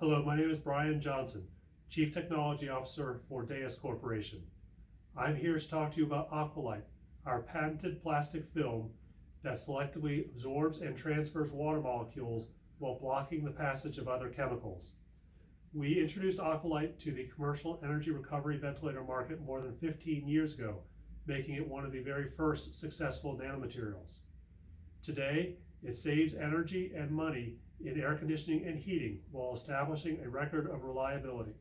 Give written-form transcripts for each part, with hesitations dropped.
Hello, my name is Brian Johnson, Chief Technology Officer for Dais Corporation. I'm here to talk to you about Aqualyte, our patented plastic film that selectively absorbs and transfers water molecules while blocking the passage of other chemicals. We introduced Aqualyte to the commercial energy recovery ventilator market more than 15 years ago, making it one of the very first successful nanomaterials. Today, it saves energy and money in air conditioning and heating while establishing a record of reliability.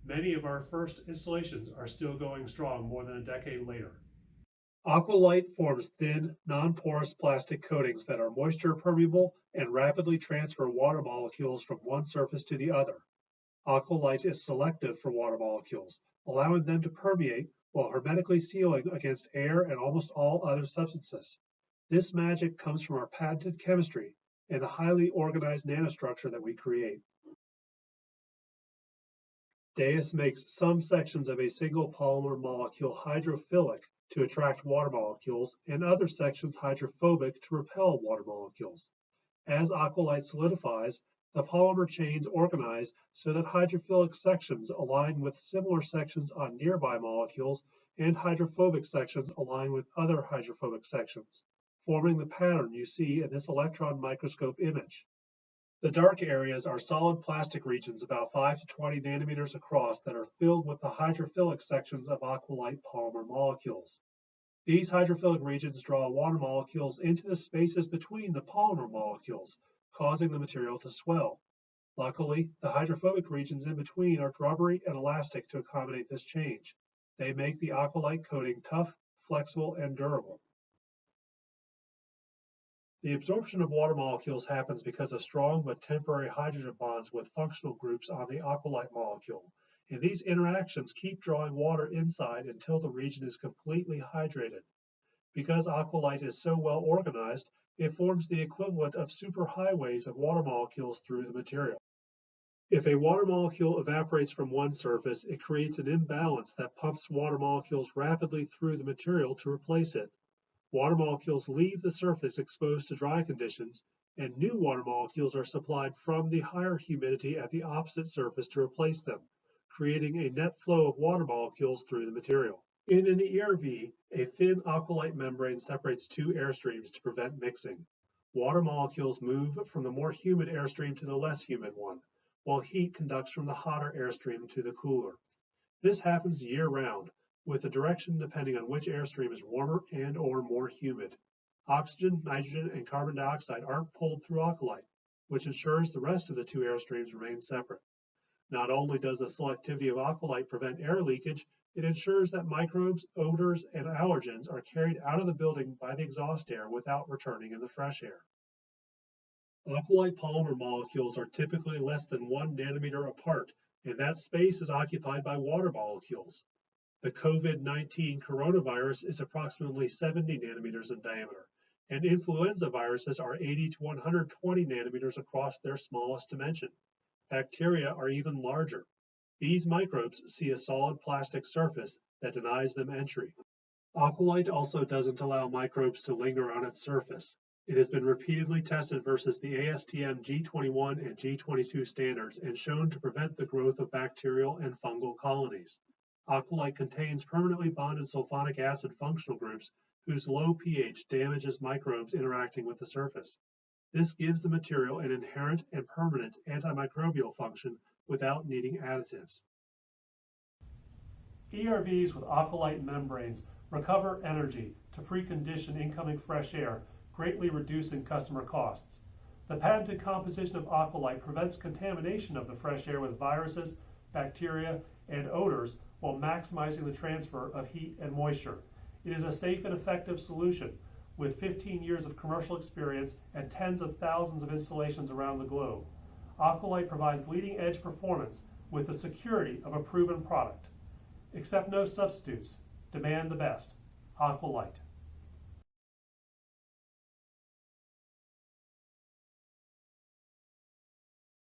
Many of our first installations are still going strong more than a decade later. Aqualyte forms thin, non-porous plastic coatings that are moisture permeable and rapidly transfer water molecules from one surface to the other. Aqualyte is selective for water molecules, allowing them to permeate while hermetically sealing against air and almost all other substances. This magic comes from our patented chemistry and the highly organized nanostructure that we create. Dais makes some sections of a single polymer molecule hydrophilic to attract water molecules and other sections hydrophobic to repel water molecules. As Aqualyte solidifies, the polymer chains organize so that hydrophilic sections align with similar sections on nearby molecules and hydrophobic sections align with other hydrophobic sections, forming the pattern you see in this electron microscope image. The dark areas are solid plastic regions about 5 to 20 nanometers across that are filled with the hydrophilic sections of Aqualyte polymer molecules. These hydrophilic regions draw water molecules into the spaces between the polymer molecules, causing the material to swell. Luckily, the hydrophobic regions in between are rubbery and elastic to accommodate this change. They make the Aqualyte coating tough, flexible, and durable. The absorption of water molecules happens because of strong but temporary hydrogen bonds with functional groups on the Aqualyte molecule, and these interactions keep drawing water inside until the region is completely hydrated. Because Aqualyte is so well organized, it forms the equivalent of superhighways of water molecules through the material. If a water molecule evaporates from one surface, it creates an imbalance that pumps water molecules rapidly through the material to replace it. Water molecules leave the surface exposed to dry conditions, and new water molecules are supplied from the higher humidity at the opposite surface to replace them, creating a net flow of water molecules through the material. In an ERV, a thin Aqualyte membrane separates two airstreams to prevent mixing. Water molecules move from the more humid airstream to the less humid one, while heat conducts from the hotter airstream to the cooler. This happens year-round, with the direction depending on which airstream is warmer and or more humid. Oxygen, nitrogen, and carbon dioxide aren't pulled through Aqualyte, which ensures the rest of the two airstreams remain separate. Not only does the selectivity of Aqualyte prevent air leakage, it ensures that microbes, odors, and allergens are carried out of the building by the exhaust air without returning in the fresh air. Aqualyte polymer molecules are typically less than 1 nanometer apart, and that space is occupied by water molecules. The COVID-19 coronavirus is approximately 70 nanometers in diameter, and influenza viruses are 80 to 120 nanometers across their smallest dimension. Bacteria are even larger. These microbes see a solid plastic surface that denies them entry. Aqualyte also doesn't allow microbes to linger on its surface. It has been repeatedly tested versus the ASTM G21 and G22 standards and shown to prevent the growth of bacterial and fungal colonies. Aqualyte contains permanently bonded sulfonic acid functional groups whose low pH damages microbes interacting with the surface. This gives the material an inherent and permanent antimicrobial function without needing additives. ERVs with Aqualyte membranes recover energy to precondition incoming fresh air, greatly reducing customer costs. The patented composition of Aqualyte prevents contamination of the fresh air with viruses, bacteria, and odors while maximizing the transfer of heat and moisture. It is a safe and effective solution with 15 years of commercial experience and tens of thousands of installations around the globe. Aqualyte provides leading-edge performance with the security of a proven product. Accept no substitutes. Demand the best. Aqualyte.